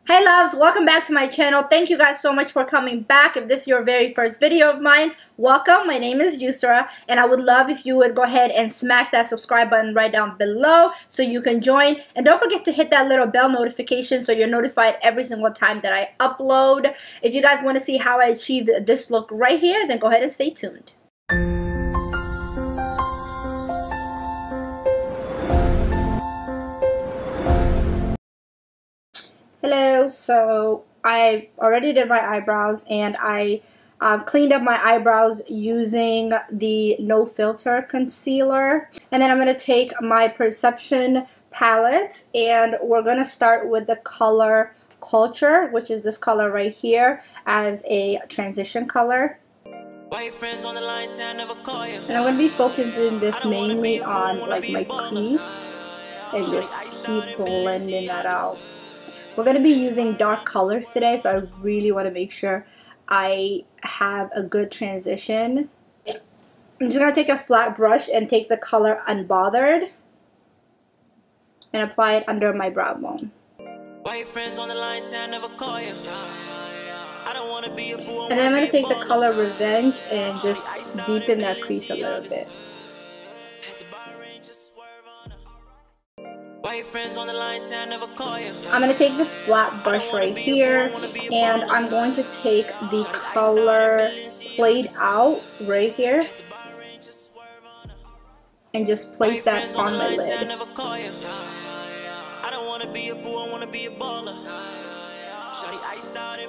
Hey loves, welcome back to my channel. Thank you guys so much for coming back. If this is your very first video of mine, welcome. My name is Yusra, and I would love if you would go ahead and smash that subscribe button right down below so you can join. And don't forget to hit that little bell notification so you're notified every single time that I upload. If you guys want to see how I achieved this look right here, then go ahead and stay tuned. Hello, so I already did my eyebrows and I cleaned up my eyebrows using the No Filter concealer. And then I'm going to take my Perception palette and we're going to start with the color Culture, which is this color right here, as a transition color. And I'm going to be focusing this mainly on like my crease and just keep blending that out. We're going to be using dark colors today, so I really want to make sure I have a good transition. I'm just going to take a flat brush and take the color Unbothered and apply it under my brow bone. And then I'm going to take the color Revenge and just deepen that crease a little bit. I'm going to take this flat brush right here and I'm going to take the color Played Out right here and just place that on my lid.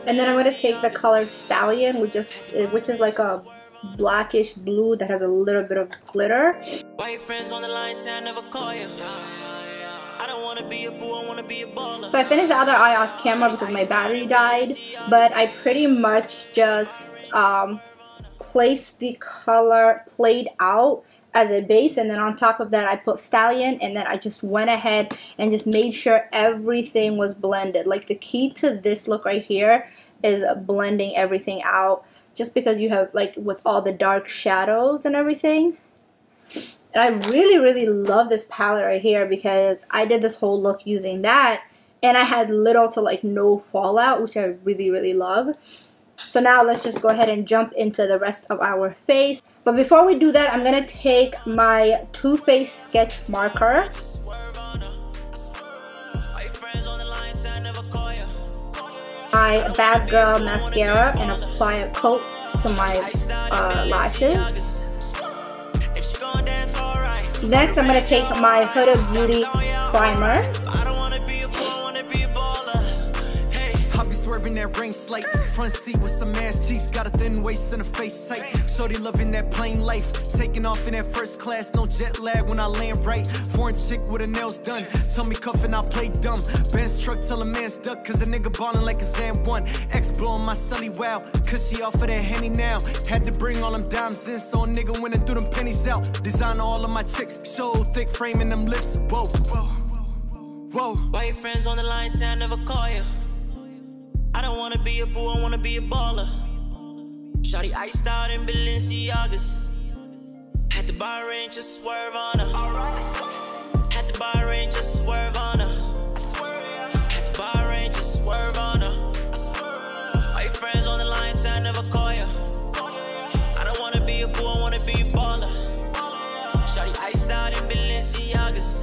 And then I'm going to take the color Stallion, which is like a blackish blue that has a little bit of glitter. So I finished the other eye off camera because my battery died, but I pretty much just placed the color Played Out as a base, and then on top of that I put Stallion, and then I just went ahead and just made sure everything was blended. Like, the key to this look right here is blending everything out, just because you have, like, with all the dark shadows and everything. And I really love this palette right here because I did this whole look using that and I had little to like no fallout, which I really love. So now let's just go ahead and jump into the rest of our face. But before we do that, I'm going to take my Too Faced sketch marker . My Bad Gal Mascara and apply a coat to my lashes. Next, I'm going to take my Huda Beauty primer. Swerving that rain slate, front seat with some ass cheeks, got a thin waist and a face tight. Shorty loving that plain life, taking off in that first class, no jet lag when I land right. Foreign chick with her nails done, tell me cuffin' I play dumb. Benz truck tell a man's duck, cause a nigga ballin' like a Zan 1. X blowing my sully wow, cause she off of that Henny now. Had to bring all them dimes in, so a nigga went and threw them pennies out. Design all of my chick, so thick frame in them lips. Whoa, whoa, whoa. Why your friends on the line say I never call you? I don't wanna be a boo, I wanna be a baller. Shawty iced out in Balenciagas. Had to buy a range, just swerve on her. Had to buy a range, just swerve on her. Had to buy a range, just swerve on her. All your friends on the line say I never call you. I don't wanna be a boo, I wanna be a baller. Shawty iced out in Balenciagas.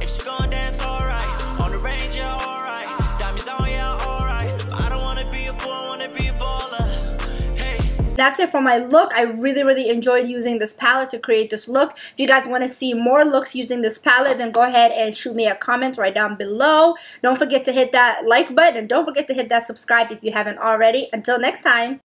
If she gon' dance, alright. On the range, yeah, alright. Diamonds on, yeah, alright. That's it for my look. I really enjoyed using this palette to create this look. If you guys want to see more looks using this palette, then go ahead and shoot me a comment right down below. Don't forget to hit that like button and don't forget to hit that subscribe if you haven't already. Until next time.